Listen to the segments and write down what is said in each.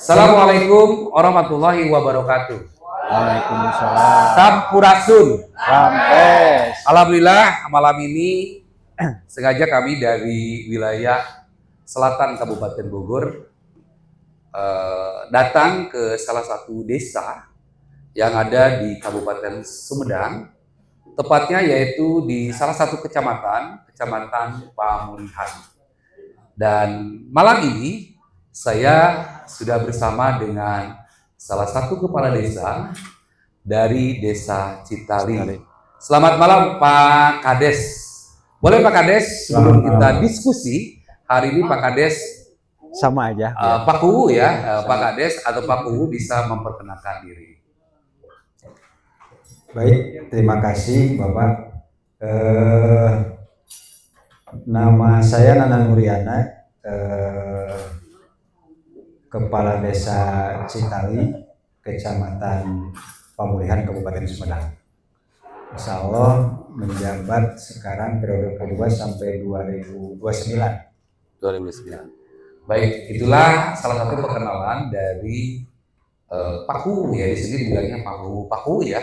Assalamualaikum warahmatullahi wabarakatuh. Waalaikumsalam. Sampurasun. Rampes. Alhamdulillah malam ini sengaja kami dari wilayah selatan Kabupaten Bogor datang ke salah satu desa yang ada di Kabupaten Sumedang, tepatnya yaitu di salah satu kecamatan Pamulihan. Dan malam ini saya sudah bersama dengan salah satu kepala desa dari Desa Citali. Selamat malam Pak Kades. Boleh Pak Kades sebelum kita diskusi hari ini Pak Kades Sama aja. Pak Kuwu ya, Pak Kades atau Pak Kuwu bisa memperkenalkan diri. Baik, terima kasih Bapak. Nama saya Nana Nuriana, Kepala Desa Citali, Kecamatan Pamulihan, Kabupaten Sumedang. Insya Allah menjabat sekarang periode kedua sampai 2029. Baik, itulah salah satu perkenalan dari Pak Kuwu ya, di sini bilangnya Pak Kuwu. Pak Kuwu ya.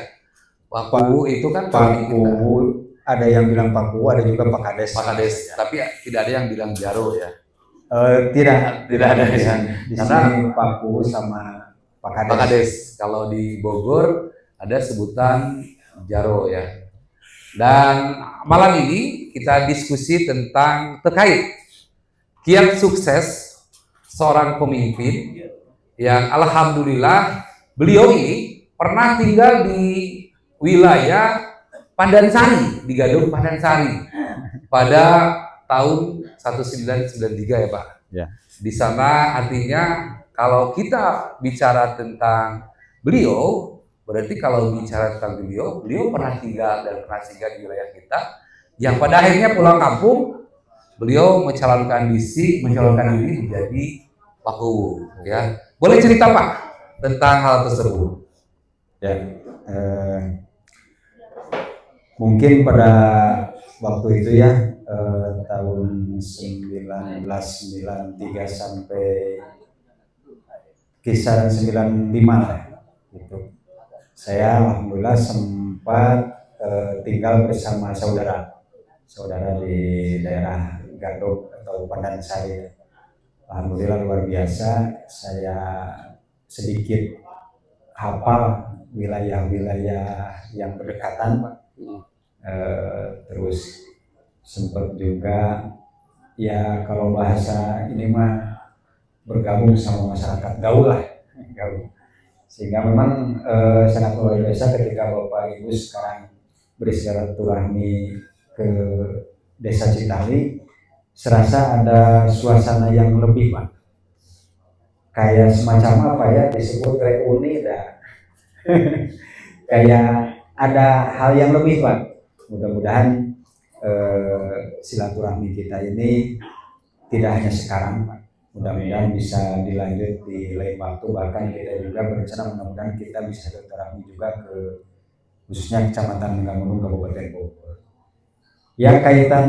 Pak Kuwu itu kan Pak Kuwu, ada yang bilang Pak Kuwu, ada juga Pak Kades. Pak Kades, tapi tidak ada yang bilang Jaro ya. Tidak ada ya. di sini Pak Kuwu sama Pak Kades. Pak Kades, kalau di Bogor ada sebutan Jaro ya. Dan malam ini kita diskusi tentang terkait kiat sukses seorang pemimpin yang alhamdulillah beliau ini pernah tinggal di wilayah Pandansari, di Gadung Pandansari pada tahun 1993 ya Pak. Ya. Di sana artinya kalau kita bicara tentang beliau, berarti kalau bicara tentang beliau pernah tinggal dan pernah singgah di wilayah kita, yang pada akhirnya pulang kampung, beliau mencalonkan diri menjadi Pak Kuwu ya. Boleh cerita Pak tentang hal tersebut? Ya, mungkin pada waktu itu ya, tahun 1993 sampai kisaran 95 lah gitu. Saya alhamdulillah sempat tinggal bersama saudara di daerah Gadog atau Pandansari. Alhamdulillah luar biasa, saya sedikit hafal wilayah-wilayah yang berdekatan Pak. Terus sempat juga ya kalau bahasa ini mah bergabung sama masyarakat gaul lah, sehingga memang sangat luar biasa ketika Bapak Ibu sekarang bersilaturahmi ke Desa Citali, serasa ada suasana yang lebih Pak, kayak semacam apa ya, disebut reuni dah. Kayak ada hal yang lebih Pak. Mudah-mudahan silaturahmi kita ini tidak hanya sekarang Pak, mudah-mudahan bisa dilanjut di lain waktu, bahkan kita juga berencana mudah-mudahan kita bisa silaturahmi juga ke khususnya Kecamatan Megamendung, Kabupaten Bogor. Ya, kaitan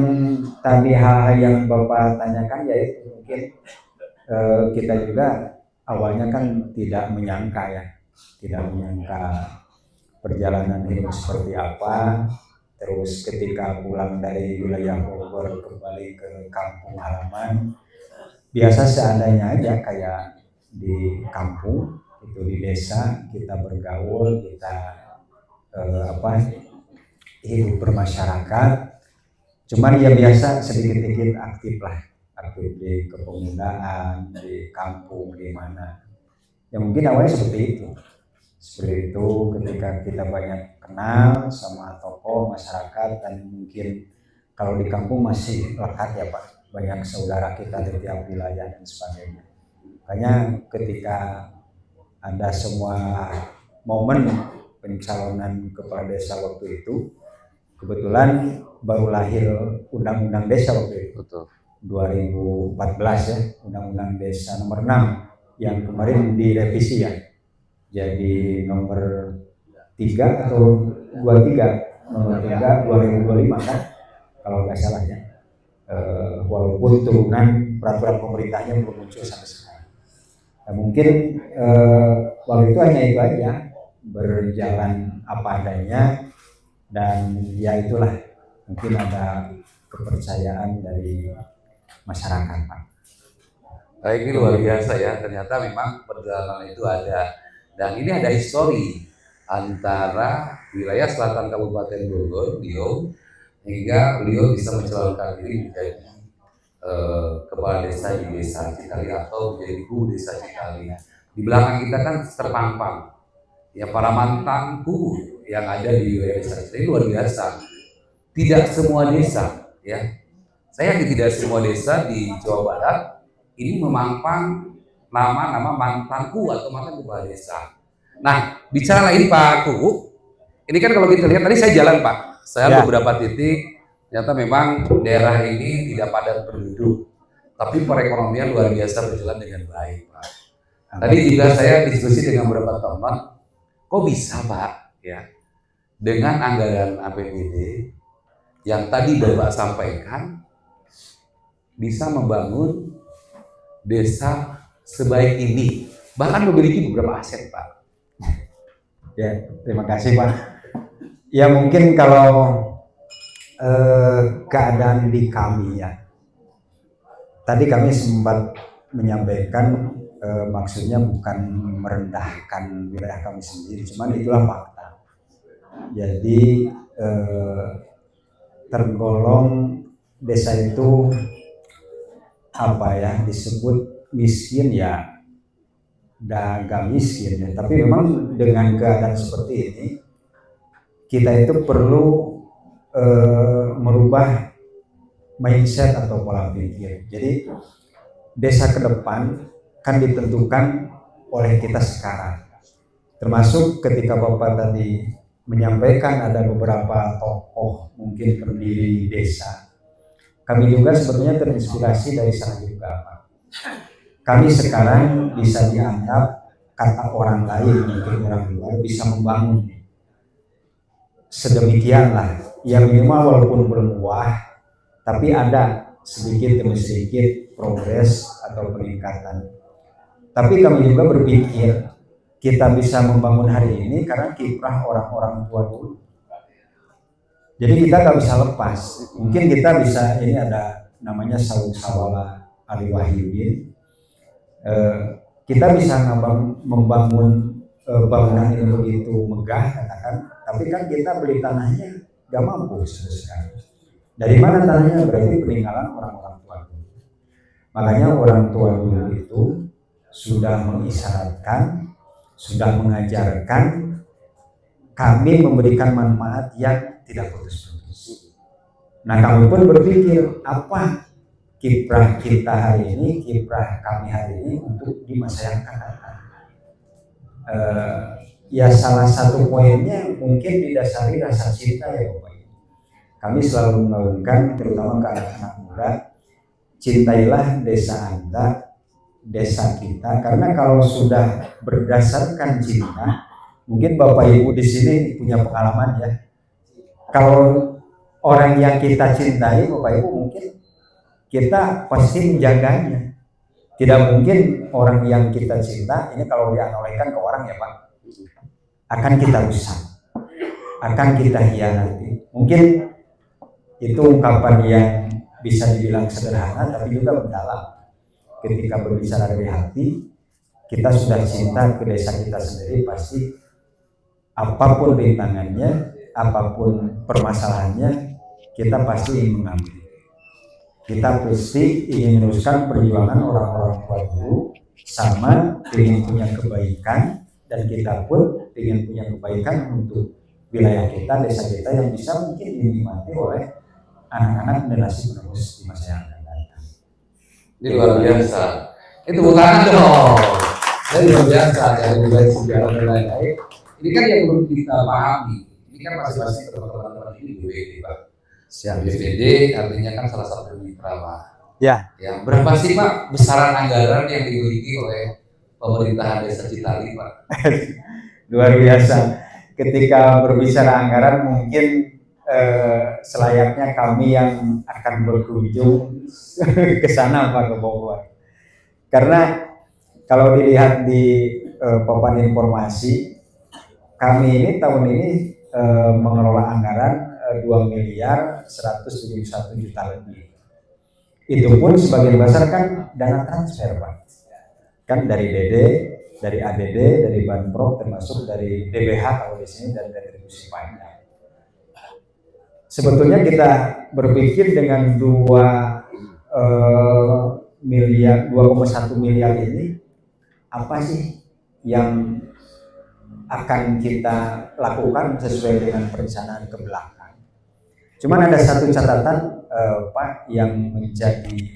tadi hal yang Bapak tanyakan, yaitu mungkin kita juga awalnya kan tidak menyangka perjalanan hidup seperti apa. Terus ketika pulang dari wilayah Bogor kembali ke kampung halaman, biasa seadanya aja kayak di kampung, itu di desa kita bergaul, kita hidup bermasyarakat. Cuman ya biasa sedikit-sedikit aktif di kepemudaan, di kampung, di mana. Ya mungkin awalnya seperti itu ketika kita banyak kenal sama tokoh masyarakat, dan mungkin kalau di kampung masih lekat ya Pak, banyak saudara kita di tiap wilayah dan sebagainya. Makanya ketika ada semua momen pencalonan kepala desa waktu itu, kebetulan baru lahir Undang-Undang Desa waktu itu. Betul. 2014 ya, Undang-Undang Desa nomor 6 yang kemarin direvisi ya. Jadi nomor 3 atau 23, nomor 3 2025 kan, kalau nggak salah ya. Walaupun turunan peraturan pemerintahnya belum muncul sampai sekarang. Nah, mungkin waktu itu hanya itu aja, berjalan apa adanya, dan ya itulah mungkin ada kepercayaan dari masyarakat, Pak. Baik, ini luar biasa ya, ternyata memang perjalanan itu ada. Dan ini ada histori antara wilayah selatan Kabupaten Bogor, beliau, hingga beliau bisa mencalonkan diri menjadi kepala desa di desa Citali atau menjadi guru desa Citali. Di belakang kita kan terpampang ya para mantanku yang ada di wilayah desa Citali, luar biasa. Tidak semua desa ya, saya yakin tidak semua desa di Jawa Barat ini memampang nama-nama mantanku atau mantan kepala desa. Nah, bicara lain Pak Kuku, ini kan kalau kita lihat tadi saya jalan Pak, saya beberapa titik ternyata memang daerah ini tidak padat penduduk, tapi perekonomian luar biasa berjalan dengan baik Pak. Tadi juga saya diskusi dengan beberapa teman, kok bisa Pak ya dengan anggaran APBD yang tadi Bapak sampaikan bisa membangun desa sebaik ini, bahkan memiliki beberapa aset Pak. Ya, terima kasih Pak. Ya mungkin kalau keadaan di kami ya, tadi kami sempat menyampaikan maksudnya bukan merendahkan wilayah kami sendiri, cuman itulah fakta. Jadi tergolong desa itu apa ya, disebut miskin ya, agak miskin ya, tapi memang dengan keadaan seperti ini kita itu perlu merubah mindset atau pola pikir. Jadi desa ke depan kan ditentukan oleh kita sekarang, termasuk ketika Bapak tadi menyampaikan ada beberapa tokoh mungkin pendiri desa. Kami juga sebetulnya terinspirasi dari sana juga Pak. Kami sekarang bisa dianggap kata orang lain, mungkin orang luar bisa membangun sedemikianlah. Yang minimal walaupun belum wah, tapi ada sedikit demi sedikit progres atau peningkatan. Tapi kami juga berpikir kita bisa membangun hari ini karena kiprah orang-orang tua dulu. Jadi kita nggak bisa lepas. Mungkin kita bisa, ini ada namanya Saung Sawala Ali Wahyudin. Kita bisa membangun bangunan ini begitu megah katakan, tapi kan kita beli tanahnya gak mampu sekarang. Dari mana tanahnya? Berarti peninggalan orang-orang tua dulu. Makanya orang tua dulu itu sudah mengisyaratkan, sudah mengajarkan kami memberikan manfaat yang tidak putus-putus. Nah kami pun berpikir apa kiprah kita hari ini, kiprah kami hari ini untuk di masa yang akan datang. Ya salah satu poinnya mungkin didasari rasa cinta ya Bapak Ibu. Kami selalu menggaungkan terutama ke anak-anak muda, cintailah desa Anda, desa kita, karena kalau sudah berdasarkan cinta, mungkin Bapak Ibu di sini punya pengalaman ya. Kalau orang yang kita cintai Bapak Ibu mungkin kita pasti menjaganya. Tidak mungkin orang yang kita cinta ini kalau dianalogikan ke orang ya Pak, akan kita rusak, akan kita hianati. Mungkin itu ungkapan yang bisa dibilang sederhana tapi juga mendalam. Ketika berbicara dari hati, kita sudah cinta ke desa kita sendiri, pasti apapun rintangannya, apapun permasalahannya, kita pasti ingin mengambil. Kita pasti ingin meneruskan perjuangan orang-orang tua dulu, sama ingin punya kebaikan, dan kita pun ingin punya kebaikan untuk wilayah kita, desa kita yang bisa mungkin dinikmati oleh anak-anak generasi penerus di masa yang akan datang. Ini luar biasa. Itu bukan dong. Ini luar biasa dari budaya sejarah dan lain-lain. Ini kan yang perlu kita pahami. Ini kan masing-masing teman-teman ini BPD Pak. Siap. BPD artinya kan salah satu mitra Pak. Ya. Ya. Berapa sih Pak besaran anggaran yang dimiliki oleh pemerintahan Desa Citali Pak? Luar biasa. Ketika berbicara anggaran mungkin selayaknya kami yang akan berkunjung ke sana Pak, ke Bogor. Karena kalau dilihat di papan informasi, kami ini tahun ini mengelola anggaran 2.171.000.000 lebih. Itu pun sebagian besar kan dana transfer, Pak. Kan dari DD, dari ADD, dari Banprop, termasuk dari DBH kalau di sini, dan dari retribusi pajak. Sebetulnya kita berpikir dengan 2,1 miliar ini, apa sih yang akan kita lakukan sesuai dengan perencanaan ke belakang. Cuman ada satu catatan Pak yang menjadi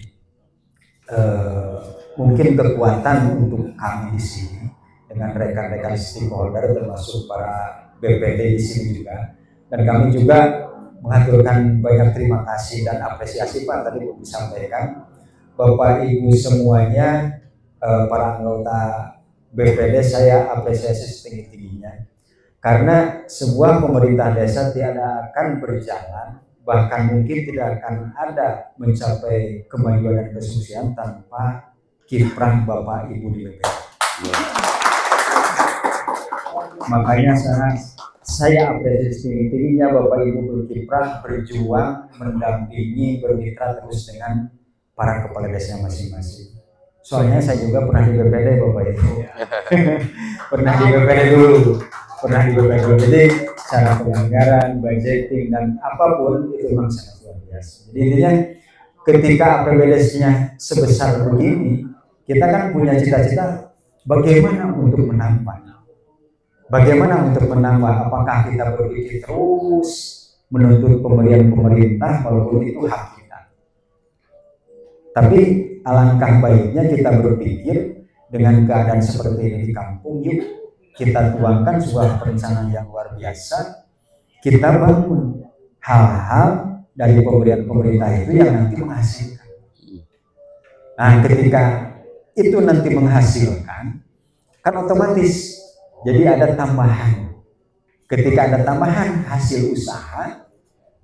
mungkin kekuatan untuk kami di sini dengan rekan-rekan stakeholder termasuk para BPD di sini juga, dan kami juga mengaturkan banyak terima kasih dan apresiasi Pak tadi disampaikan Bapak Ibu semuanya, para anggota BPD, saya apresiasi setinggi-tingginya karena sebuah pemerintah desa tidak akan berjalan, bahkan mungkin tidak akan ada mencapai kemajuan dan kesuksesan tanpa kiprah Bapak Ibu di BPD. Makanya saya apresiasi tinggi-tingginya Bapak Ibu berkiprah, berjuang, mendampingi, bermitra terus dengan para kepala desa masing-masing. Soalnya saya juga pernah di BPD Bapak Ibu. Pernah di BPD dulu. Jadi cara penganggaran, budgeting dan apapun itu memang sangat luar biasa. Jadi intinya ketika APBD-nya sebesar begini, kita kan punya cita-cita bagaimana untuk menambah. Bagaimana untuk menambah? Apakah kita berpikir terus menuntut pemberian pemerintah walaupun itu hak kita? Tapi alangkah baiknya kita berpikir dengan keadaan seperti ini di kampung, yuk kita tuangkan sebuah perencanaan yang luar biasa. Kita bangun hal-hal dari pemberian pemerintah itu yang nanti menghasilkan. Nah, ketika itu nanti menghasilkan, kan otomatis jadi ada tambahan. Ketika ada tambahan hasil usaha,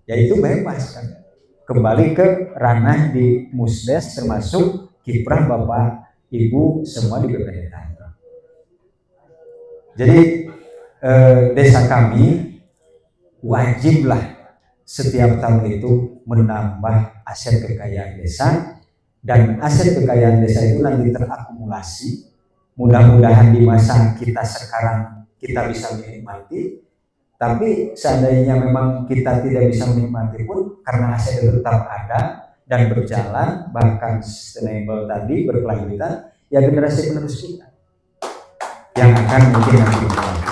yaitu bebas kan. Kembali ke ranah di Musdes termasuk kiprah Bapak Ibu semua di BPD. Jadi desa kami wajiblah setiap tahun itu menambah aset kekayaan desa, dan aset kekayaan desa itu nanti terakumulasi. Mudah-mudahan di masa kita sekarang kita bisa menikmati. Tapi seandainya memang kita tidak bisa menikmati pun, karena aset itu tetap ada dan berjalan, bahkan sustainable tadi, berkelanjutan, ya generasi penerus kita yang akan mungkin nanti berlaku.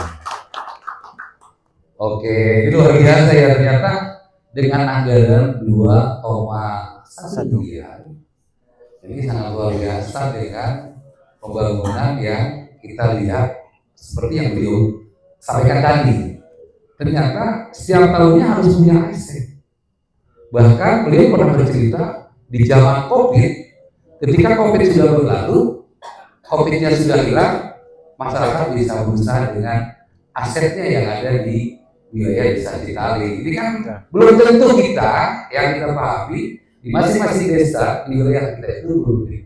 Oke, itu luar biasa ya, ternyata dengan anggaran 2,1 miliar. Jadi sangat luar biasa dengan pembangunan yang kita lihat seperti yang beliau sampaikan tadi. Ternyata setiap tahunnya harus punya aset. Bahkan beliau pernah bercerita di zaman COVID, ketika COVID sudah berlalu, COVID-nya sudah hilang, masyarakat bisa berusaha dengan asetnya yang ada di wilayah desa Cikali. Ini kan belum tentu kita yang kita pahami di masing-masing desa di wilayah kita itu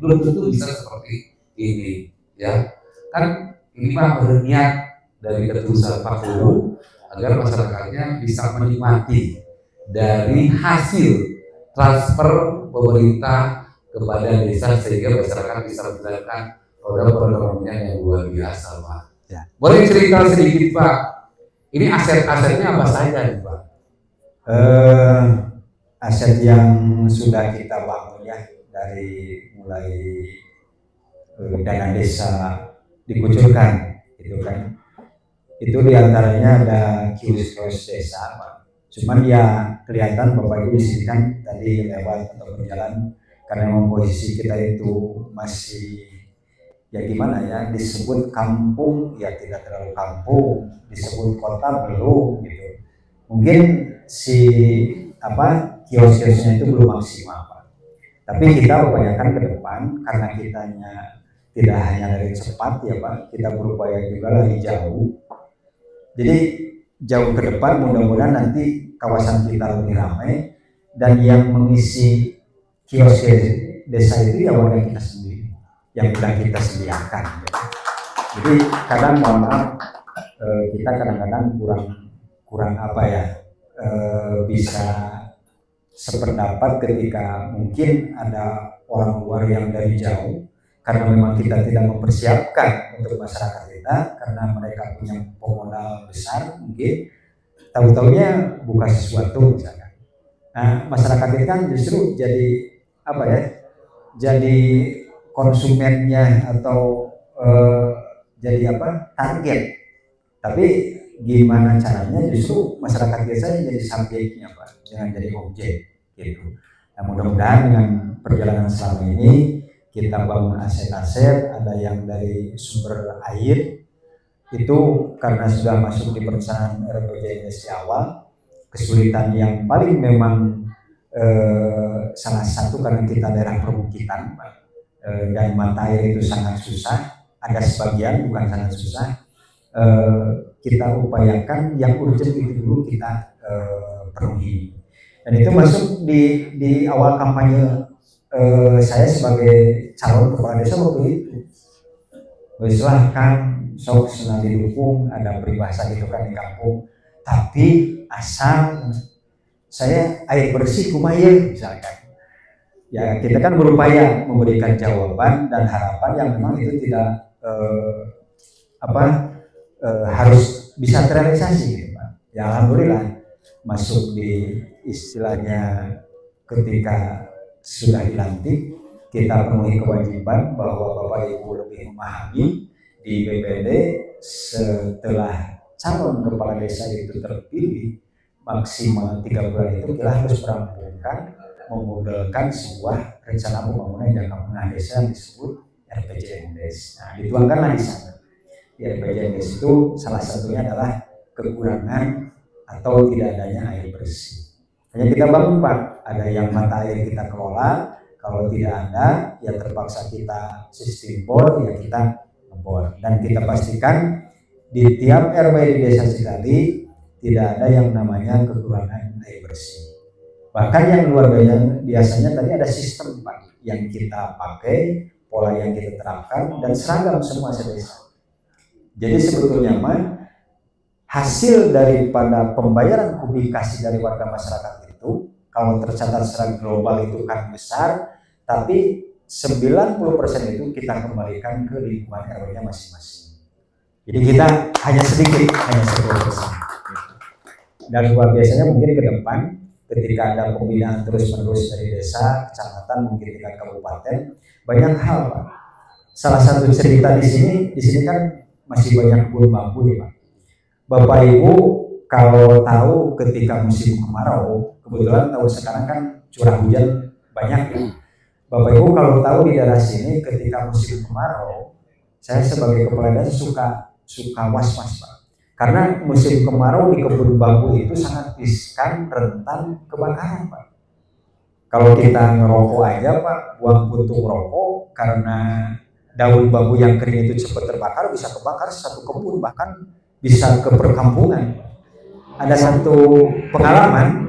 belum tentu bisa seperti ini, ya. Kan ini mah berniat dari ketulusan Pak Guru agar masyarakatnya bisa menikmati dari hasil transfer pemerintah kepada desa sehingga masyarakat bisa menjalankan program perekonomian yang luar biasa, Pak. Ya. Boleh cerita sedikit, Pak? Ini aset-asetnya apa saja, nih, Pak? Aset yang sudah kita bangun ya, dari mulai dana desa dikucurkan, gitu kan. Itu diantaranya ada kios-kios desa, Pak. Cuman ya kelihatan Bapak Ibu di sini kan tadi lewat atau berjalan, karena memang posisi kita itu masih ya gimana ya, disebut kampung ya tidak terlalu kampung, disebut kota belum gitu. Mungkin si kios-kiosnya itu belum maksimal, Pak. Tapi kita upayakan ke depan, karena kitanya tidak hanya dari cepat ya Pak, kita berupaya juga lagi jauh. Jadi jauh ke depan mudah-mudahan nanti kawasan kita lebih ramai, dan yang mengisi kios desa itu ya warga kita sendiri. yang sudah kita sediakan. Jadi kadang mohon maaf, kita kadang-kadang kurang apa ya, bisa sependapat ketika mungkin ada orang luar yang dari jauh, karena memang kita tidak mempersiapkan untuk masyarakat kita, karena mereka punya pemodal besar mungkin, tahu-taunya buka sesuatu misalkan. Nah, masyarakat kita kan justru jadi apa ya, jadi konsumennya atau jadi apa, target. Tapi gimana caranya justru masyarakat desa jadi subjeknya Pak, jangan jadi objek gitu. Nah, mudah-mudahan dengan perjalanan selama ini kita bangun aset-aset, ada yang dari sumber air itu karena sudah masuk di perencanaan RPJMD di awal. Kesulitan yang paling memang salah satu karena kita daerah perbukitan Pak, dan mata air itu sangat susah, ada sebagian bukan sangat susah. Kita upayakan yang urgent itu dulu kita penuhi, dan itu masuk di awal kampanye saya sebagai calon kepala desa waktu itu. Silahkan sok senang didukung, ada peribahasa gitu kan di kampung, tapi asal saya air bersih kumaya misalkan. Ya kita kan berupaya memberikan jawaban dan harapan yang memang itu tidak harus bisa terrealisasi gitu Pak. Ya alhamdulillah masuk di istilahnya ketika sudah dilantik kita penuhi kewajiban bahwa Bapak Ibu lebih memahami di BPD setelah calon kepala desa itu terpilih maksimal 3 bulan itu kita harus merampungkan memodelkan sebuah rencana pembangunan jangka menengah desa yang disebut RPJMDes. Nah, dituangkanlah di sana. Di RPJMDes itu salah satunya adalah kekurangan atau tidak adanya air bersih. Hanya kita bangun Pak, ada yang mata air kita kelola, kalau tidak ada ya terpaksa kita sistem bor, ya kita ngebor. Dan kita pastikan di tiap RW di desa Cikali tidak ada yang namanya kekurangan air bersih. Bahkan yang luar biasanya tadi ada sistem Pak yang kita pakai, pola yang kita terapkan dan seragam semua sedesa. Jadi sebetulnya mah hasil daripada pembayaran publikasi dari warga masyarakat itu kalau tercatat secara global itu kan besar, tapi 90% itu kita kembalikan ke lingkungan RW-nya masing-masing. Jadi kita hanya sedikit, hanya 10%. Dan luar biasanya mungkin ke depan ketika ada pembinaan terus-menerus dari desa, kecamatan, mungkin tingkat kabupaten, banyak hal Pak. Salah satu cerita di sini kan masih banyak kebun bambu ya Pak. Bapak Ibu kalau tahu ketika musim kemarau, kebetulan tahun sekarang kan curah hujan banyak ya. Bapak Ibu kalau tahu di daerah sini ketika musim kemarau, saya sebagai kepala desa suka was-was Pak. Karena musim kemarau di kebun bambu itu sangat riskan, rentan kebakaran Pak. Kalau kita ngerokok aja Pak, buang puntung rokok karena daun bambu yang kering itu cepat terbakar, bisa kebakar satu kebun, bahkan bisa ke perkampungan. Ada satu pengalaman,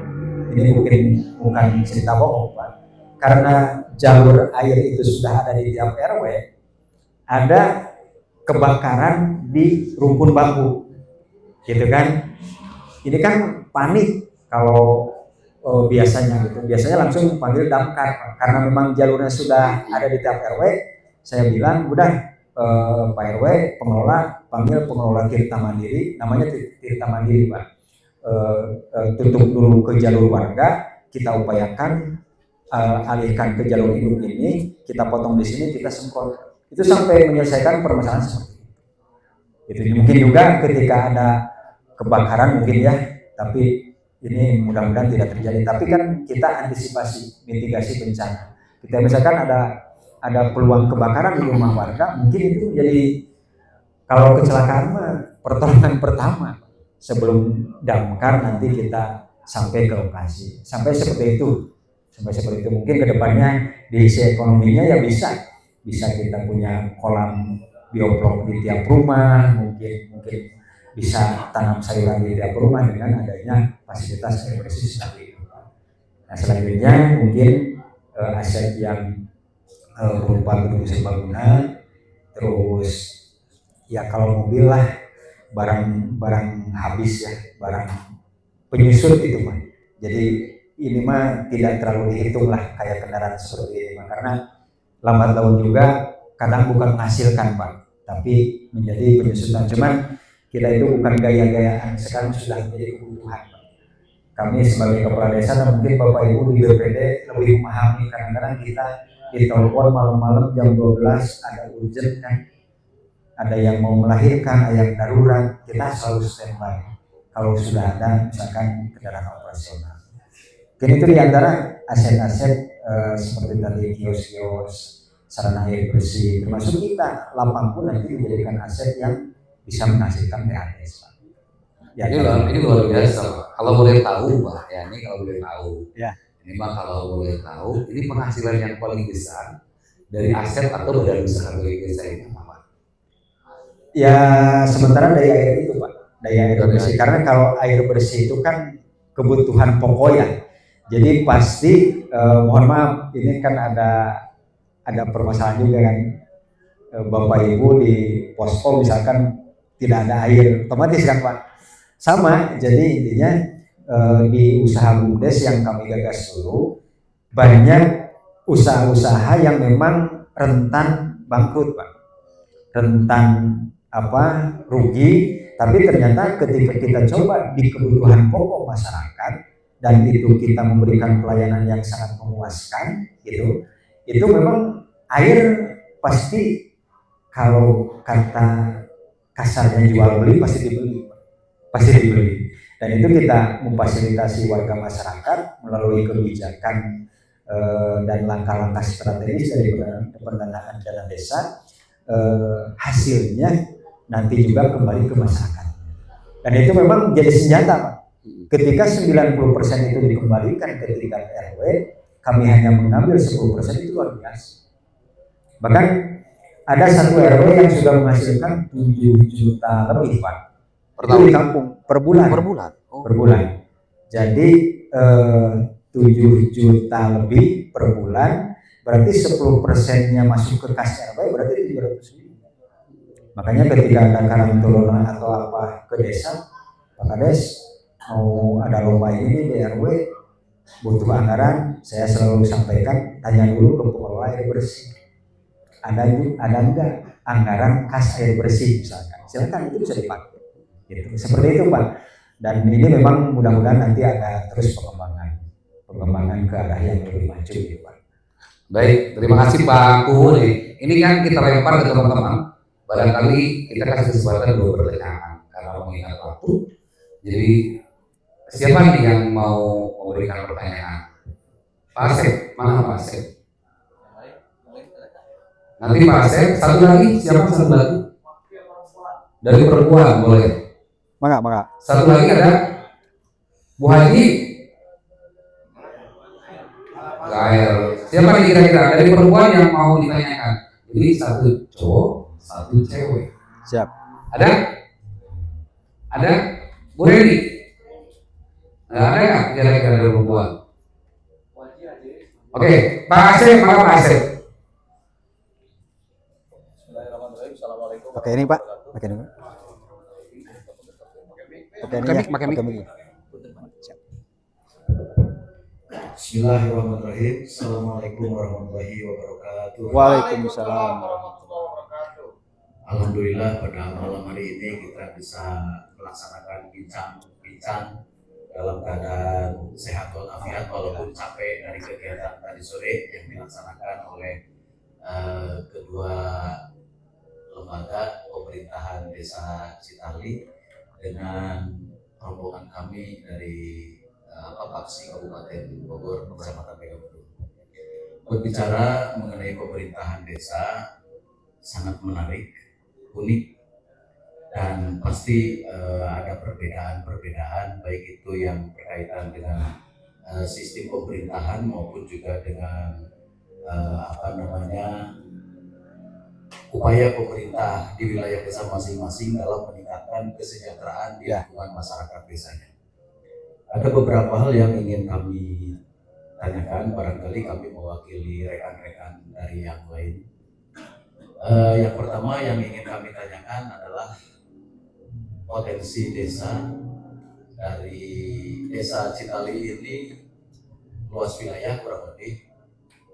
ini mungkin bukan cerita bohong Pak, karena jalur air itu sudah ada di tiap RW, ada kebakaran di rumpun bambu. Gitu kan, ini kan panik kalau biasanya gitu, biasanya langsung panggil damkar karena memang jalurnya sudah ada di tiap RW. Saya bilang udah Pak RW pengelola panggil pengelola Tirta Mandiri, namanya Tirta Mandiri Pak, tutup dulu ke jalur warga, kita upayakan alihkan ke jalur induk ini, kita potong di sini, kita semprot, itu sampai menyelesaikan permasalahan seperti itu. Itu mungkin juga ketika ada kebakaran mungkin ya, tapi ini mudah-mudahan tidak terjadi. Tapi kan kita antisipasi, mitigasi bencana. Kita misalkan ada peluang kebakaran di rumah warga, mungkin itu jadi kalau kecelakaan mah pertolongan pertama sebelum damkar nanti kita sampai ke lokasi. Sampai seperti itu mungkin kedepannya di sisi ekonominya ya bisa kita punya kolam bioblok di tiap rumah, mungkin bisa tanam sayuran di tiap rumah dengan adanya fasilitas air bersih seperti itu. Nah selanjutnya mungkin aset yang berupa gedung serbaguna, terus ya kalau mobil lah barang habis ya, barang penyusut itu mah. Jadi ini mah tidak terlalu dihitung lah kayak kendaraan seperti ini mah, karena lambat laun juga kadang bukan menghasilkan Pak, tapi menjadi penyusutan. Cuman kita itu bukan gaya-gayaan, sekarang sudah menjadi kebutuhan Pak. Kami sebagai kepala desa dan mungkin Bapak Ibu di BPD lebih memahami, kadang-kadang kita ditelepon malam-malam jam 12 ada urgent kan, ada yang mau melahirkan, ada yang darurat, kita selalu standby kalau sudah ada misalkan kendaraan operasional. Mungkin itu diantara aset-aset seperti tadi kios-kios, sarana air bersih, termasuk kita lapang pun nanti dijadikan aset yang bisa menghasilkan PHDS. Ya, ini luar biasa Pak. Kalau boleh tahu Pak, ya ini kalau boleh tahu. Ya. Ini Pak kalau boleh tahu, ini penghasilan yang paling besar dari aset atau badan usaha bagi desa ini apa? Ya sementara daya air itu Pak, daya air bersih. Karena kalau air bersih itu kan kebutuhan pokok ya. Jadi pasti mohon maaf ini kan ada permasalahan juga kan, Bapak Ibu di posko misalkan tidak ada air, otomatis kan Pak. Sama, jadi intinya di usaha BUMDes yang kami gagas dulu banyak usaha-usaha yang memang rentan bangkrut Pak, rentan rugi, tapi ternyata ketika kita coba di kebutuhan pokok masyarakat dan itu kita memberikan pelayanan yang sangat memuaskan gitu, itu memang air pasti kalau kata kasarnya jual beli pasti dibeli, dan itu kita memfasilitasi warga masyarakat melalui kebijakan dan langkah-langkah strategis dari pendanaan dana desa, hasilnya nanti juga kembali ke masyarakat, dan itu memang jadi senjata Pak. Ketika 90% itu dikembalikan ke tingkat RW, kami hanya mengambil 10%, itu luar biasa. Bahkan ada satu RW yang sudah menghasilkan 7 juta lebih Pak, itu di kampung per bulan. Per bulan. Jadi 7 juta lebih per bulan, berarti 10%-nya masuk ke kas RW, berarti 300 ribu. Makanya ketika ada karantina atau apa ke desa, Pak Kades mau ada lomba ini di RW butuh anggaran, saya selalu sampaikan tanya dulu ke pengelola air bersih, ada enggak anggaran kas air bersih misalkan, silakan itu bisa dipakai gitu. Seperti itu Pak, dan ini memang mudah-mudahan nanti ada terus pengembangan ke arah yang lebih maju gitu Pak. Baik, terima kasih Pak Kuhun. Ini kan kita lempar ke teman-teman, barangkali kita kasih kesempatan 2 pertanyaan karena mengingat waktu. Jadi siapa nih yang mau memberikan pertanyaan? Pak Asep, mana Pak Asep? Nanti Pak Asep, satu lagi, siapa satu lagi? Dari perempuan boleh. Maka. Satu lagi ada Bu Haji. Gael. Siapa nih kira-kira dari perempuan yang mau ditanyakan? Jadi satu cowok, satu cewek. Siap. Ada? Ada? Bu Reni? Ada nggak kira-kira dari perempuan? Oke, Pak Asep, maka Pak Asep. Oke ini Pak. Oke ini. Oke ini ya. Pakai mic. Siap. Bismillahirrahmanirrahim. Assalamualaikum warahmatullahi wabarakatuh. Waalaikumsalam. Alhamdulillah pada malam hari ini kita bisa melaksanakan bincang-bincang dalam keadaan sehat walafiat walaupun capek dari kegiatan tadi sore yang dilaksanakan oleh kedua lembaga pemerintahan Desa Citali dengan rombongan kami dari Paksi Kabupaten Bogor Kecamatan Megamendung. Berbicara mengenai pemerintahan desa sangat menarik, unik, dan pasti ada perbedaan-perbedaan baik itu yang berkaitan dengan sistem pemerintahan maupun juga dengan upaya pemerintah di wilayah desa masing-masing dalam meningkatkan kesejahteraan di lingkungan masyarakat desanya. Ada beberapa hal yang ingin kami tanyakan, barangkali kami mewakili rekan-rekan dari yang lain. Yang pertama yang ingin kami tanyakan adalah potensi desa. Dari desa Citali ini luas wilayah kurang lebih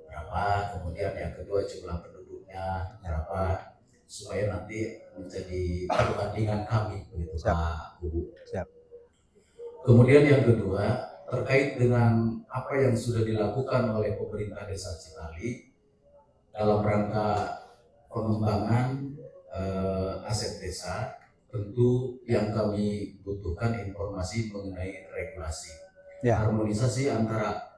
berapa, kemudian yang kedua jumlah penduduknya berapa, supaya nanti menjadi perbandingan kami begitu Pak Bu. Siap. Kemudian yang kedua terkait dengan apa yang sudah dilakukan oleh pemerintah desa Citali dalam rangka pengembangan aset desa, tentu yang kami butuhkan informasi mengenai regulasi, harmonisasi antara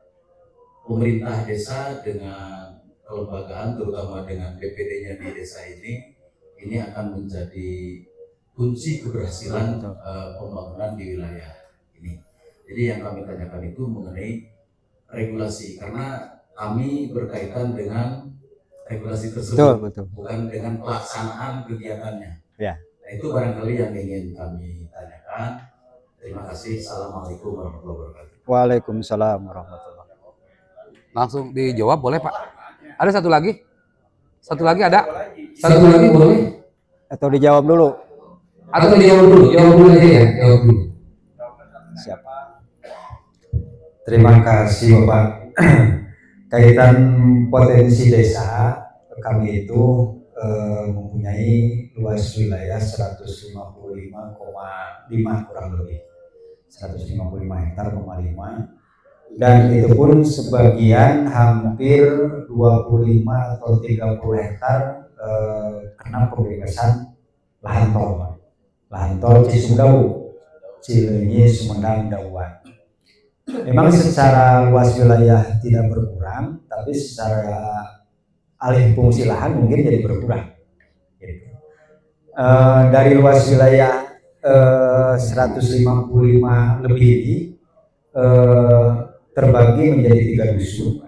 pemerintah desa dengan kelembagaan, terutama dengan BPD-nya di desa ini akan menjadi kunci keberhasilan pembangunan di wilayah ini. Jadi yang kami tanyakan itu mengenai regulasi, karena kami berkaitan dengan regulasi tersebut, betul. bukan dengan pelaksanaan kegiatannya. Ya. Nah, itu barangkali yang ingin kami tanyakan. Terima kasih. Assalamualaikum warahmatullahi wabarakatuh. Waalaikumsalam warahmatullahi wabarakatuh. Langsung dijawab boleh Pak? Ada satu lagi? Satu lagi ada? Satu lagi boleh? Atau dijawab dulu? Atau dijawab dulu? Jawab dulu aja ya. Jawab dulu. Siap. Terima kasih Bapak. Kaitan potensi desa, kami itu mempunyai luas wilayah 155,5 kurang lebih 155 hektar, 5, dan itu pun sebagian hampir 25 atau 30 hektar kena pembebasan lahan tol Cisumdawu, Cileunyi, Sumedang, Dauan. Memang secara luas wilayah tidak berkurang, tapi secara alih fungsi lahan mungkin jadi berkurang. Dari luas wilayah 155 lebih ini terbagi menjadi 3 dusun.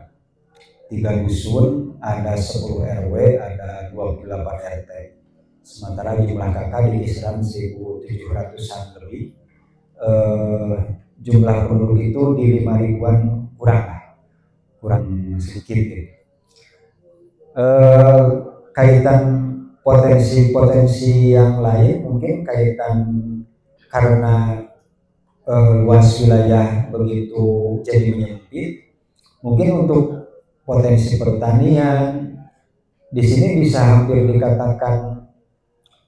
3 dusun, ada 10 RW, ada 28 RT. Sementara jumlah KK di kisaran 1.700-an lebih. Jumlah penduduk itu di 5.000-an kurang sedikit gitu. Kaitan potensi yang lain mungkin kaitan karena luas wilayah begitu jadi menyempit, mungkin untuk potensi pertanian di sini bisa hampir dikatakan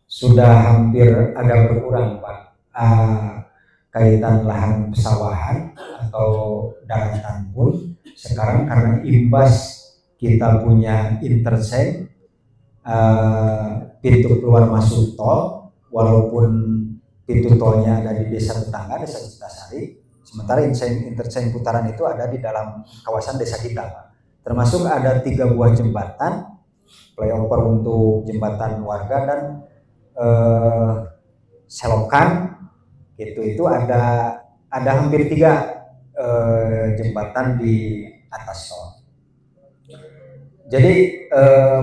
sudah hampir agak berkurang Pak. Kaitan lahan pesawahan atau daratan pun sekarang karena imbas kita punya interchange pintu keluar masuk tol, walaupun pintu tolnya ada di desa tetangga, desa Citasari, sementara interchange putaran itu ada di dalam kawasan desa kita Pak. Termasuk ada 3 buah jembatan, flyover untuk jembatan warga dan selokan gitu, itu ada hampir 3 jembatan di atas tol. Jadi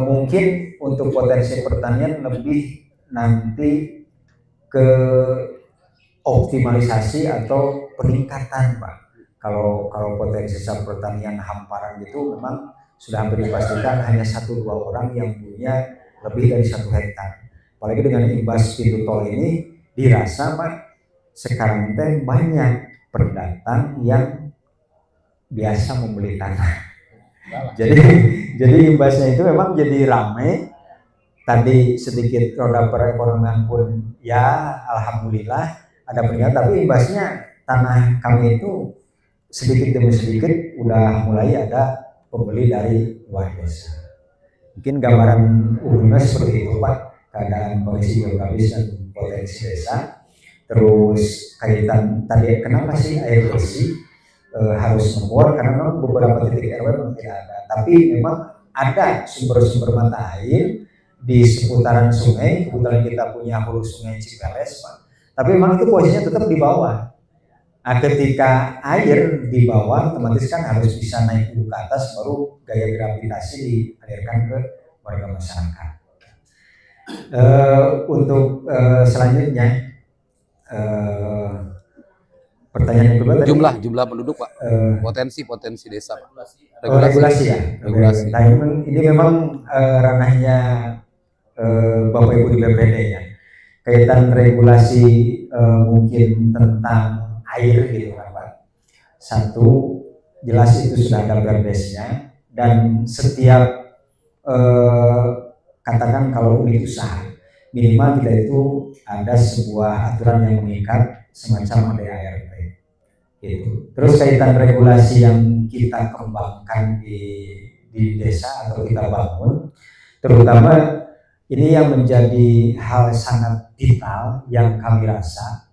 mungkin untuk potensi pertanian lebih nanti ke optimalisasi atau peningkatan Pak. Kalau potensi pertanian hamparan gitu memang sudah hampir dipastikan hanya 1-2 orang yang punya lebih dari 1 hektar. Apalagi dengan imbas pintu tol ini dirasa Pak, sekarang teh banyak pendatang yang biasa membeli tanah. Jadi imbasnya itu memang jadi ramai. Tadi sedikit roda perekonomian pun ya alhamdulillah ada peningkatan, tapi imbasnya tanah kami itu sedikit demi sedikit udah mulai ada pembeli dari luar desa. Mungkin gambaran umumnya seperti itu Pak, keadaan kondisi geografis dan potensi desa. Terus kaitan tadi kenapa sih air bersih harus membor, karena memang beberapa titik RW memang tidak ada, tapi memang ada sumber-sumber mata air di seputaran sungai. Kebetulan kita punya hulu sungai Cipeles Pak, tapi memang itu posisinya tetap di bawah. Nah, ketika air di bawah otomatis kan harus bisa naik dulu ke atas, baru gaya gravitasi dialirkan ke warga masyarakat. Untuk selanjutnya Pertanyaan yang kedua tadi, Jumlah penduduk Pak, potensi desa Pak. regulasi ya. Regulasi. Nah ini memang ranahnya Bapak Ibu di BPD ya. Kaitan regulasi mungkin tentang air gitu kan Pak. Satu, jelas itu sudah ada Perdesnya, dan setiap katakan kalau unit usaha minimal kita itu ada sebuah aturan yang mengikat semacam ADART gitu. Terus kaitan regulasi yang kita kembangkan di desa atau kita bangun, terutama ini yang menjadi hal sangat vital yang kami rasa,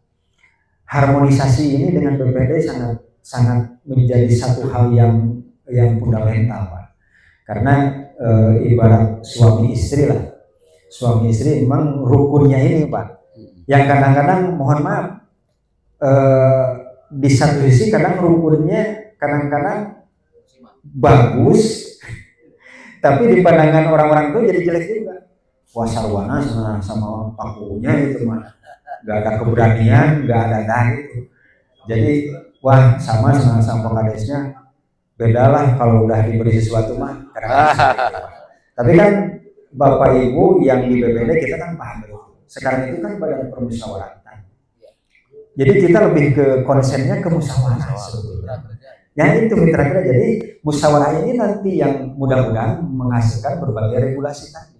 harmonisasi ini dengan BPD sangat menjadi satu hal yang fundamental Pak. Karena ibarat suami istri lah, suami istri memang rukunnya ini Pak, yang kadang-kadang mohon maaf di satu sisi kadang rukunnya kadang-kadang bagus, tapi di pandangan orang-orang itu jadi jelek juga. Wah sarwana sama pakunya itu mah nggak ada keberanian, nggak ada gitu. Jadi wah sama Kadesnya bedalah kalau udah diberi sesuatu mah. Tapi kan Bapak Ibu yang di BPD kita kan paham itu. Sekarang itu kan badan permusyawaratan. Jadi kita lebih ke konsennya ke musyawarah sebetulnya. Ya itu mitra kita. Jadi musyawarah ini nanti yang mudah-mudahan menghasilkan berbagai regulasi tadi.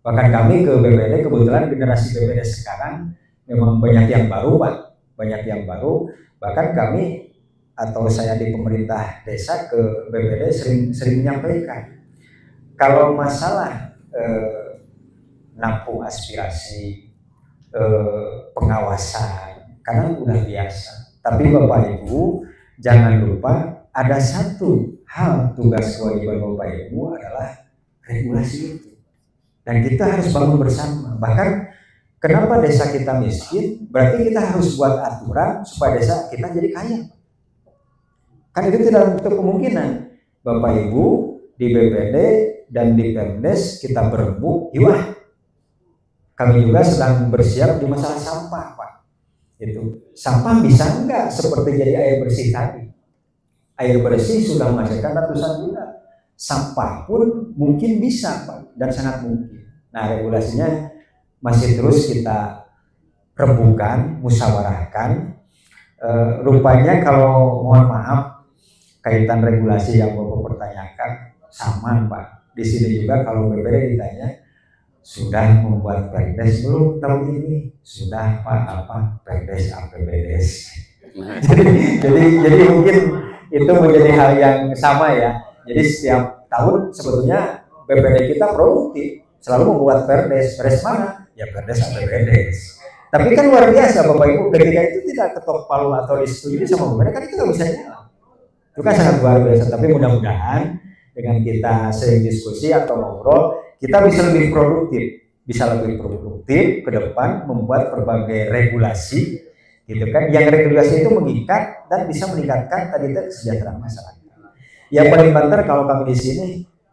Bahkan kami ke BPD, kebetulan generasi BPD sekarang memang banyak yang baru Pak, banyak yang baru. Bahkan kami atau saya di pemerintah desa ke BPD sering menyampaikan kalau masalah nampung aspirasi, pengawasan, karena udah biasa. Tapi Bapak Ibu jangan lupa ada satu hal tugas kewajiban Bapak Ibu adalah regulasi itu. Dan kita harus bangun bersama. Bahkan kenapa desa kita miskin? Berarti kita harus buat aturan supaya desa kita jadi kaya. Kan itu tidak untuk kemungkinan. Bapak Ibu di BPD dan di Pemdes kita berembuk, wah kami juga sedang bersiap di masalah sampah Pak. Itu sampah bisa enggak seperti jadi air bersih tadi? Air bersih sudah menghasilkan ratusan juta. Sampah pun mungkin bisa Pak, dan sangat mungkin. Nah regulasinya masih terus kita rembukan, musyawarahkan. Rupanya kalau mohon maaf kaitan regulasi yang Bapak pertanyakan sama Pak. Di sini juga kalau BPD ditanya sudah membuat Perdes belum tahun ini? Sudah Pak, apa Perdes APBDes. jadi mungkin itu menjadi hal yang sama ya. Jadi setiap tahun sebetulnya BPD kita produktif selalu membuat Perdes. Perdes mana? Ya Perdes APBDes. Tapi kan luar biasa Bapak Ibu, ketika itu tidak ketok palu atau disetujui sama BPD kan itu nggak bisa jalan. Itu kan sangat luar biasa. Tapi mudah-mudahan dengan kita sering diskusi atau ngobrol, kita bisa lebih produktif ke depan membuat berbagai regulasi, gitu kan? Yang regulasi itu mengikat dan bisa meningkatkan tadi itu kesejahteraan masyarakat. Ya paling banter kalau kami di sini,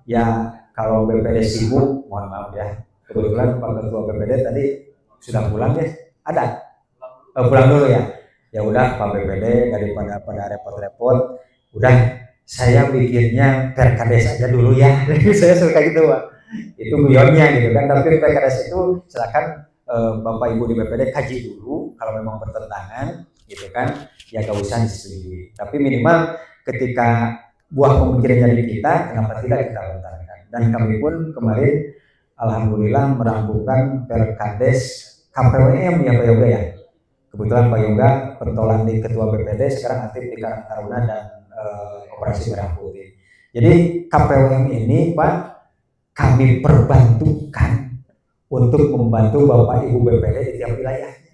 ya kalau BPD sibuk, mohon maaf ya. Kebetulan Pak Ketua BPD tadi sudah pulang ya, ada pulang dulu ya. Ya udah Pak BPD daripada repot-repot, udah saya bikinnya Perkades aja dulu ya. Saya suka gitu Pak. Itu guyonnya gitu kan. Tapi Perkades itu silakan Bapak Ibu di BPD kaji dulu. Kalau memang bertentangan gitu kan, ya gak usah disetujui. Tapi minimal ketika buah pemikiran dari kita, kenapa tidak kita lontarkan. Dan kami pun kemarin alhamdulillah merampungkan Perkades KPWM ya Pak Yoga ya. Kebetulan Pak Yoga pentolan di Ketua BPD sekarang aktif di Karang Taruna dan Operasi Merah Putih. Jadi KPWM ini Pak kami perbantukan untuk membantu Bapak Ibu BPD di tiap wilayahnya.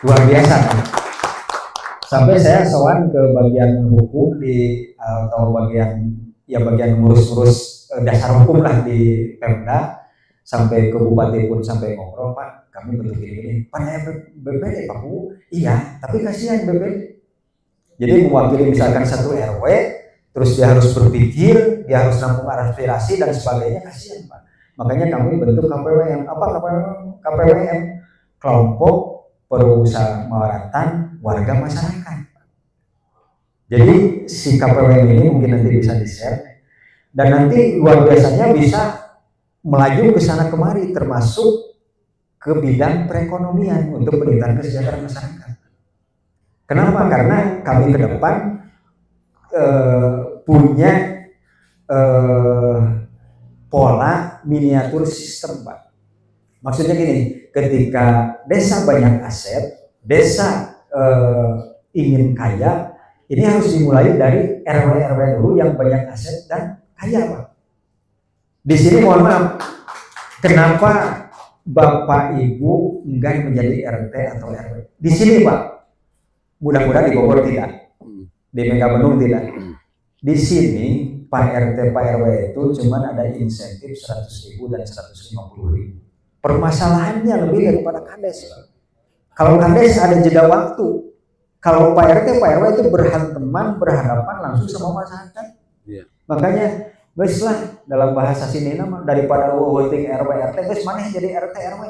Luar biasa kan? Sampai saya sowan ke bagian hukum atau bagian ngurus-ngurus dasar hukum lah di Pemda, sampai ke Bupati pun sampai ngobrol Pak, kami bentuk ini panai BPD Pak Bu, iya, tapi kasihan BPD. Jadi mewakili misalkan satu RW, terus dia harus berpikir, dia harus nampung aspirasi dan sebagainya, kasihan Pak. Makanya kami bentuk KPWM. Apa KPWM? KPWM kelompok permusyawaratan warga masyarakat. Jadi si KPWM ini mungkin nanti bisa di-share dan nanti luar biasanya bisa melaju ke sana kemari termasuk ke bidang perekonomian untuk peningkatan kesejahteraan masyarakat. Kenapa? Karena kami ke depan punya pola miniatur sistem, Pak. Maksudnya gini, ketika desa banyak aset, desa ingin kaya, ini harus dimulai dari RW-RW dulu yang banyak aset dan kaya, Pak. Di sini mohon maaf, kenapa Bapak Ibu enggan menjadi RT atau RW? Di sini, Pak, mudah-mudahan di Bogor tidak, di Megabendung tidak. Di sini Pak RT, Pak RW itu cuma ada insentif 100.000 dan 150.000. Permasalahannya lebih daripada Kades. Kalau Kades ada jeda waktu. Kalau Pak RT, Pak RW itu berhanteman, berhadapan langsung sama masyarakat. Yeah. Makanya, guys lah dalam bahasa sini nama daripada voting RW RT, guys mana yang jadi RT RW.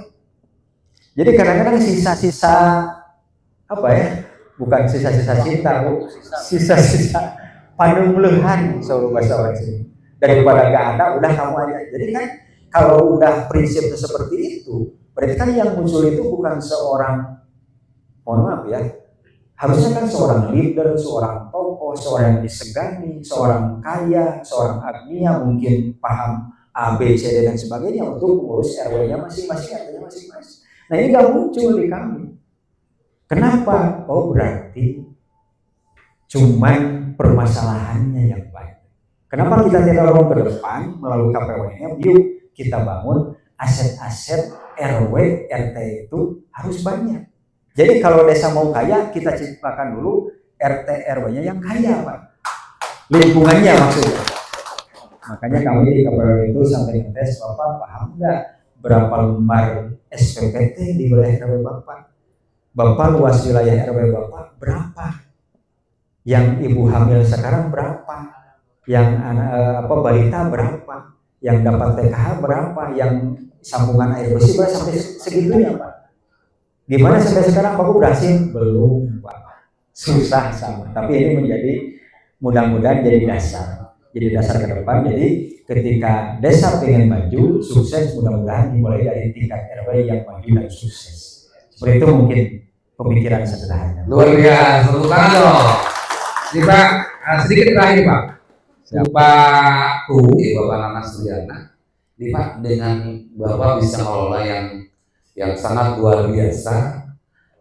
Jadi kadang-kadang sisa-sisa apa ya? Bukan sisa-sisa cinta, Bu. Sisa-sisa panumluhan selalu bahasa sini. Daripada gak ada, udah kamu aja. Jadi kan kalau udah prinsipnya seperti itu, berarti kan yang muncul itu bukan seorang, mohon maaf ya, harusnya kan seorang leader, seorang tokoh, seorang yang disegani, seorang kaya, seorang agnia, mungkin paham A, B, C, D dan sebagainya untuk mengurus RW-nya masing-masing, RT-nya masing-masing. Nah ini gak muncul di kami. Kenapa? Oh berarti cuman permasalahannya yang baik. Kenapa kita tidak dorong ke depan melalui KPWM? Yuk kita bangun aset-aset RW, RT itu harus banyak. Jadi kalau desa mau kaya, kita ciptakan dulu RT RW-nya yang kaya, Pak. Lingkungannya maksudnya. Makanya kami di KPWM itu sampai ngetes, Bapak paham nggak berapa lembar SPPT di wilayah RW Bapak? Bapak luas wilayah RW Bapak berapa? Yang ibu hamil sekarang berapa? Yang balita berapa? Yang dapat TKH berapa? Yang sambungan air bersih berapa? Sampai segitunya, Pak. Gimana sampai sekarang Pak berhasil? Belum, Pak. Susah sama. Tapi ini menjadi mudah-mudahan jadi dasar. Jadi dasar ke depan. Jadi ketika desa pengen maju, sukses, mudah-mudahan dimulai dari tingkat RW yang maju dan sukses. Seperti itu mungkin pemikiran sederhana. Luar biasa. Tepuk tangan dong. Ini Pak, sedikit terakhir Pak. Bapak Bapak Nana Suryana. Ini Pak, dengan Bapak bisa mengelola yang sangat luar biasa,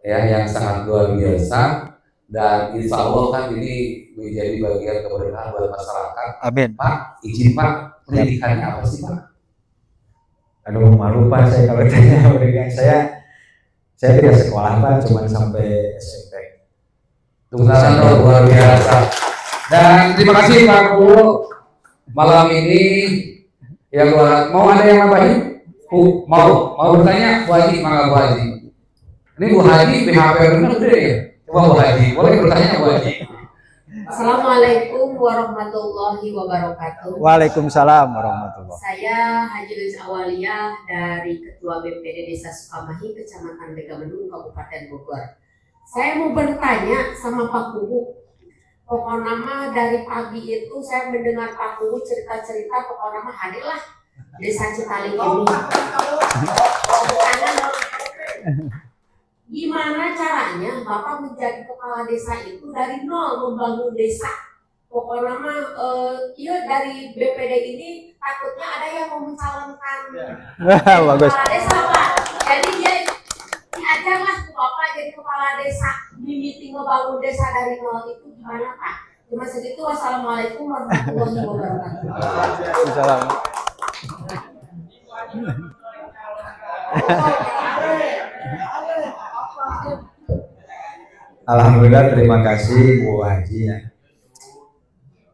ya, yang sangat luar biasa, dan insya Allah kan ini menjadi bagian keberkahan buat masyarakat. Amin. Pak, izin Pak, pendidikannya apa sih Pak? Aduh malu Pak saya kalau tanya pendidikan saya tidak sekolah Pak, cuma sampai SMP. Tunggu luar biasa. Dan terima kasih Pak Guru malam ini yang mau ada yang nambahin? Mau bertanya Bu Haji, mangga Bu Haji. Ini Bu Haji BHP benar udah ya? Coba Bu Haji, boleh bertanya Bu Haji. Assalamualaikum warahmatullahi wabarakatuh. Waalaikumsalam warahmatullahi. Saya Haji Liz Awaliyah dari Ketua BPD Desa Sukamahi, Kecamatan Megabendung, Kabupaten Bogor. Saya mau bertanya sama Pak Kubu. Pokoknya mah dari pagi itu saya mendengar Pak Kubu cerita-cerita, pokoknya mah hadirlah Desa Citaling ini. Gimana caranya Bapak menjadi kepala desa itu dari nol membangun desa? Pokoknya mah dari BPD ini takutnya ada yang mau mencalonkan kepala desa Pak. Jadi dia diajarlah ke Bapak jadi kepala desa, di meeting membangun desa dari nol itu gimana Pak? Cuma segitu. Wassalamualaikum warahmatullahi wabarakatuh. Waalaikumsalam. Alhamdulillah, terima kasih Bu Haji ya.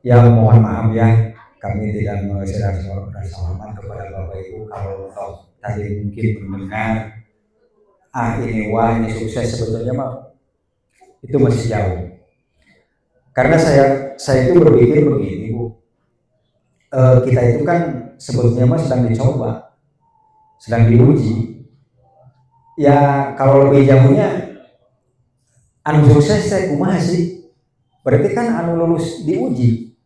Ya mohon maaf ya, kami tidak mengucapkan selamat kepada Bapak Ibu kalau tadi mungkin mendengar ini wah ini sukses, sebetulnya mah itu masih jauh. Karena saya itu berpikir begini Bu, kita itu kan sebetulnya mah sedang dicoba, sedang diuji. Ya kalau lebih jauhnya anu sukses teh kumaha sih? Berarti kan anu lulus diuji.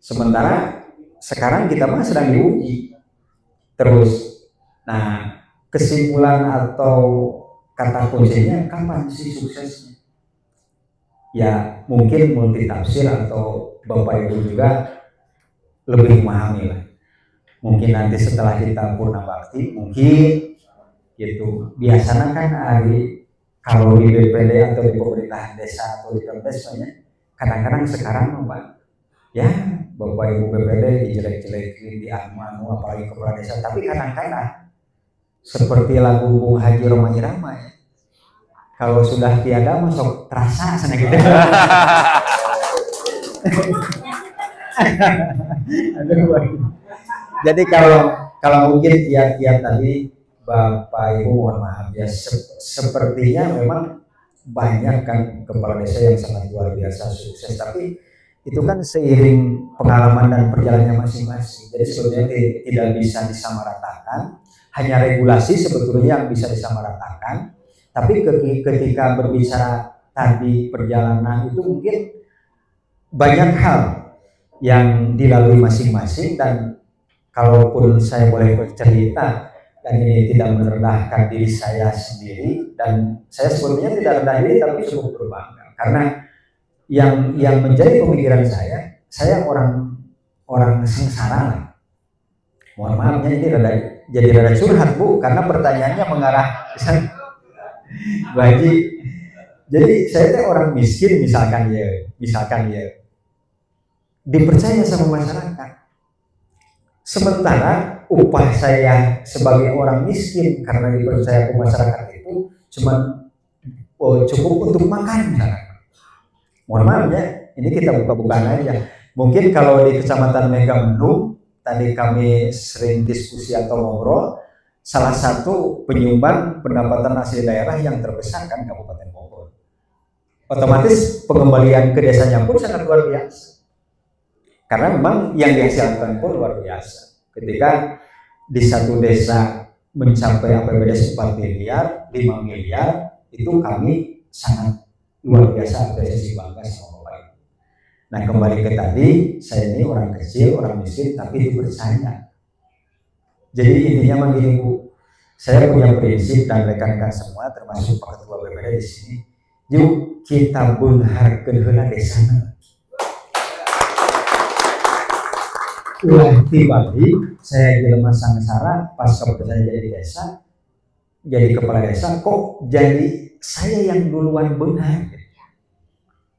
Sementara sekarang kita mah sedang diuji. Terus, nah kesimpulan atau kata kuncinya kapan sih suksesnya? Ya mungkin multi tafsir atau Bapak Ibu juga lebih memahami lah. Mungkin nanti setelah kita purna bakti, mungkin gitu. Biasanya kan kalau di BPD atau di pemerintahan desa atau di Kemdes kadang-kadang sekarang Pak, ya Bapak Ibu BPD dijelek-jelekin, dianu-anu apalagi kepala desa, tapi kadang-kadang seperti lagu Bung Haji Roma Irama ya. Kalau sudah tiada masuk terasa sana gitu. Jadi kalau mungkin tiap-tiap tadi Bapak Ibu mohon maaf ya, sepertinya memang banyak kan kepala desa yang sangat luar biasa sukses, tapi itu kan seiring pengalaman dan perjalanannya masing-masing. Jadi sebetulnya tidak bisa disamaratakan, hanya regulasi sebetulnya yang bisa disamaratakan. Tapi ketika berbicara tadi perjalanan itu mungkin banyak hal yang dilalui masing-masing, dan kalaupun saya boleh bercerita dan ini tidak merendahkan diri saya sendiri, dan saya sebetulnya tidak rendah diri tapi cukup berbangga karena yang menjadi pemikiran saya orang sengsara. Mohon maafnya ini jadi rada curhat Bu, karena pertanyaannya mengarah ke sana. Bu Haji, jadi saya orang miskin misalkan ya dipercaya sama masyarakat, sementara upah saya sebagai orang miskin karena dipercaya ke masyarakat itu cuma cukup untuk makan misalkan. Mohon maaf ya, ini kita buka-bukaan aja. Mungkin kalau di Kecamatan Megamendung tadi kami sering diskusi atau ngobrol, salah satu penyumbang pendapatan asli daerah yang terbesar kan Kabupaten Bogor. Otomatis pengembalian ke desanya pun sangat luar biasa. Karena memang yang dihasilkan pun luar biasa. Ketika di satu desa mencapai APBD 4 miliar, 5 miliar, itu kami sangat luar biasa apresiasi bangga sama Bapak Ibu. Nah kembali ke tadi, saya ini orang kecil, orang miskin, tapi dipercaya. Jadi intinya mah gini Bu, saya punya prinsip dan rekan-rekan semua termasuk Pak Ketua BPD di sini, yuk kita beunharkeun heula desana. Ulah tibali saya jelema sangsara pas kebetulan jadi desa, jadi kepala desa, kok jadi saya yang duluan beunghar.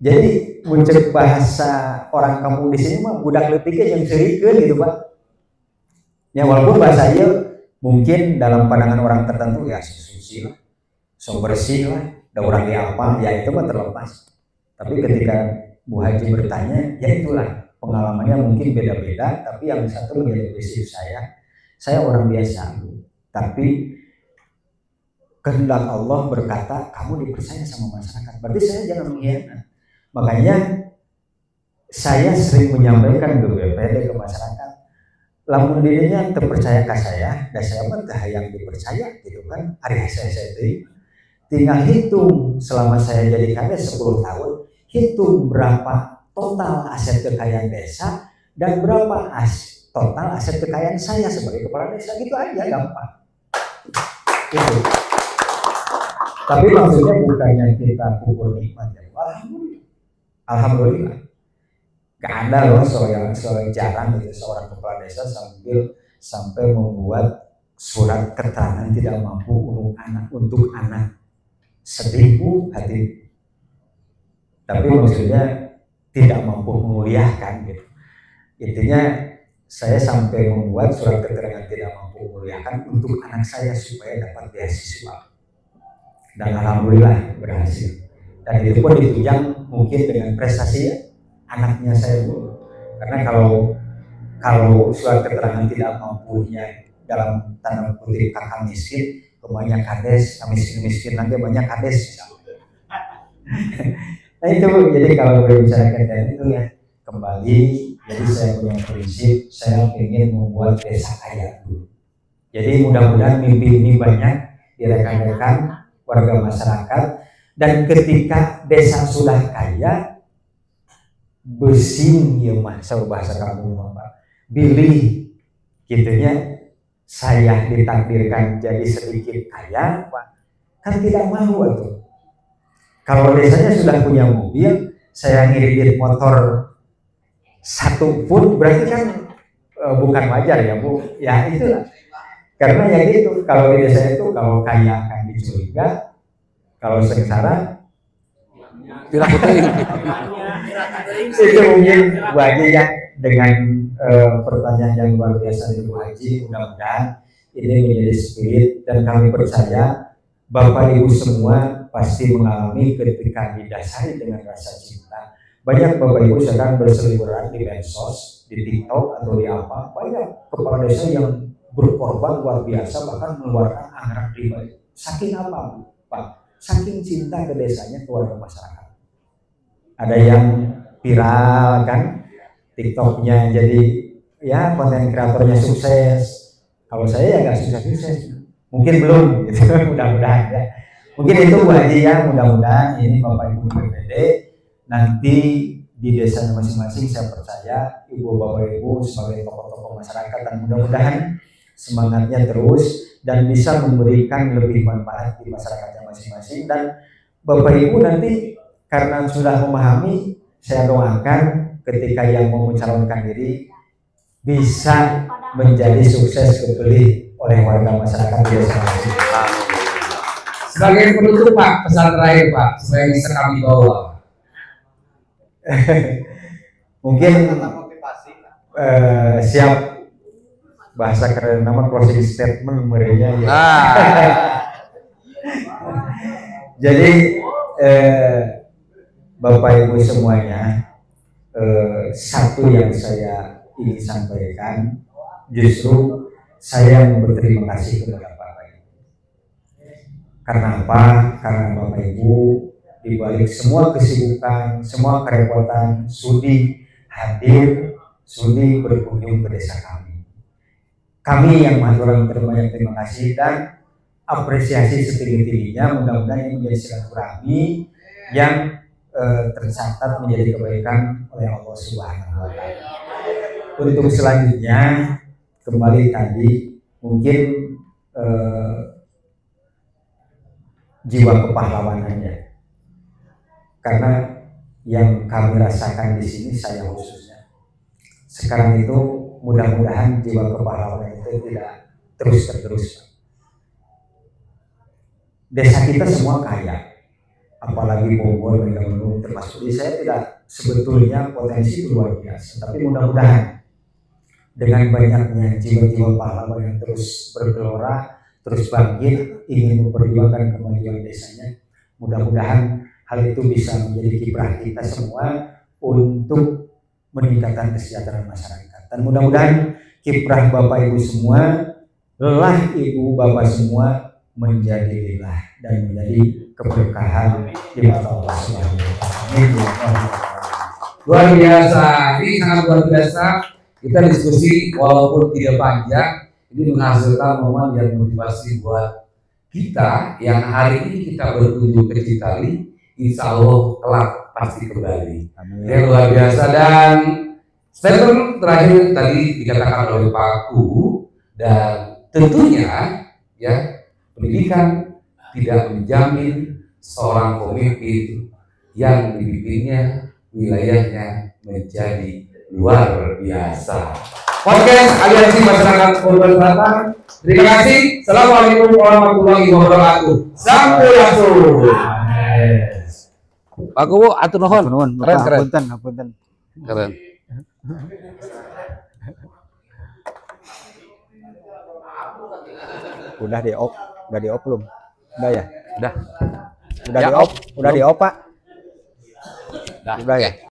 Jadi muncul bahasa orang kampung di sini mah budak leutiknya yang serikeun gitu Pak. Ya walaupun bahasa ieu mungkin dalam pandangan orang tertentu ya suci lah, so bersih lah, da urang ge apa, ya itu mah terlepas. Tapi ketika Bu Haji bertanya, ya itulah pengalamannya mungkin beda-beda, tapi yang satu menjadi prinsip saya orang biasa, tapi kehendak Allah berkata kamu dipercaya sama masyarakat, berarti saya jangan mengkhianat. Makanya saya sering menyampaikan ke BPD, ke masyarakat, lamun dirinya terpercaya ke saya, dan saya pun yang dipercaya gitu kan, hari saya itu tinggal hitung selama saya jadi kades 10 tahun, hitung berapa total aset kekayaan desa dan berapa total aset kekayaan saya sebagai kepala desa, gitu aja gampang. Gitu. Tapi maksudnya bukannya kita pukul nikmat ya, alhamdulillah. Gak ada loh soal jarang gitu seorang kepala desa sampai membuat surat keterangan tidak mampu untuk anak. Sedih Bu hati. Tapi maksudnya tidak mampu menguliahkan gitu. Intinya saya sampai membuat surat keterangan tidak mampu menguliahkan untuk anak saya supaya dapat beasiswa. Dan alhamdulillah berhasil. Dan itu pun ditunjang mungkin dengan prestasi anaknya saya Bu. Karena kalau surat keterangan tidak mampunya dalam tanda kutip kakak miskin, banyak kades, miskin nanti banyak kades. Nah itu jadi kalau berbicara dari itu ya kembali, jadi saya punya prinsip, saya ingin membuat desa kaya dulu. Jadi mudah-mudahan mimpi ini banyak di rekan-rekan warga masyarakat, Dan ketika desa sudah kaya, besing ya mah bahasa kamu Pak, bilih gitunya, saya ditakdirkan jadi sedikit kaya, Pak, kan tidak mau tuh. Kalau desanya sudah punya mobil, saya ngirit motor satu pun berarti kan bukan wajar ya Bu, ya itulah. Karena ya gitu, kalau di desa itu kalau kaya akan dicuriga, kalau sengsara Tidak putih. itu mungkin Bu Haji ya dengan pertanyaan yang luar biasa dari Bu Haji, mudah-mudahan ini menjadi spirit dan kami percaya Bapak Ibu semua pasti mengalami ketika didasari dengan rasa cinta. Banyak Bapak Ibu sekarang berseliweran di medsos, di TikTok atau di apa, banyak kepala desa yang berkorban luar biasa, bahkan mengeluarkan anggaran pribadi. Saking apa Pak? Saking cinta ke desanya, keluarga masyarakat. Ada yang viral kan, TikToknya jadi ya konten kreatornya sukses. Kalau saya ya nggak sukses-sukses, mungkin belum gitu. Mudah-mudahan ya. Mungkin itu Bu Haji ya, mudah-mudahan ini Bapak Ibu BPD nanti di desanya masing-masing, saya percaya Ibu Bapak Ibu sebagai tokoh-tokoh masyarakat, dan mudah-mudahan semangatnya terus dan bisa memberikan lebih manfaat di masyarakatnya masing-masing. Dan Bapak Ibu nanti karena sudah memahami, saya doakan ketika yang mau mencalonkan diri bisa menjadi sukses kepilih oleh warga masyarakat di desa. Sebagai penutup Pak, pesan terakhir Pak, supaya bisa kami bawa. Mungkin siap bahasa keren nama closing statement mereka ya. Jadi Bapak Ibu semuanya, satu yang saya ingin sampaikan, justru saya berterima kasih kepada Bapak Ibu. Karena apa? Karena Bapak Ibu di balik semua kesibukan, semua kerepotan, sudi hadir, sudi berkunjung ke desa kami. Kami yang maturang terbanyak terima kasih dan apresiasi setinggi-tingginya. Mudah-mudahan ini menjadi silaturahmi yang tercatat menjadi kebaikan oleh Allah Subhanahu wa Ta'ala. Untuk selanjutnya, kembali tadi mungkin jiwa kepahlawanannya, karena yang kami rasakan di sini, saya khususnya sekarang itu, mudah-mudahan jiwa kepahlawanan itu tidak terus-terus. Desa kita semua kaya, apalagi Bogor, Megamendung termasuk. Jadi saya tidak, sebetulnya potensi itu luar biasa, tapi mudah-mudahan dengan banyaknya jiwa-jiwa pahlawan yang terus bergelora, terus bangkit, ingin memperjuangkan kemajuan desanya, mudah-mudahan hal itu bisa menjadi kiprah kita semua untuk meningkatkan kesejahteraan masyarakat. Dan mudah-mudahan kiprah Bapak Ibu semua, lelah Ibu Bapak semua menjadi lillah dan menjadi keberkahan di mata Allah Subhanahu wa Ta'ala. Luar biasa, ini sangat luar biasa. Kita diskusi walaupun tidak panjang, ini menghasilkan momen yang motivasi buat kita yang hari ini kita berkunjung ke Citali. Insya Allah kelak pasti kembali. Yang luar biasa. Dan statement terakhir tadi dikatakan oleh Pak Kubu, dan tentunya ya, pendidikan tidak menjamin seorang pemimpin yang dipimpinnya wilayahnya menjadi luar biasa. Podcast Aliansi Masyarakat Korban Selatan. Terima kasih. Assalamualaikum warahmatullahi wabarakatuh. Sampurasun. Pak Kubu, atur nuhun. Keren. Ngapunten. Keren. Udah di off belum? Udah ya? Udah. Udah Ya, di off, udah di off Pak. Udah ya.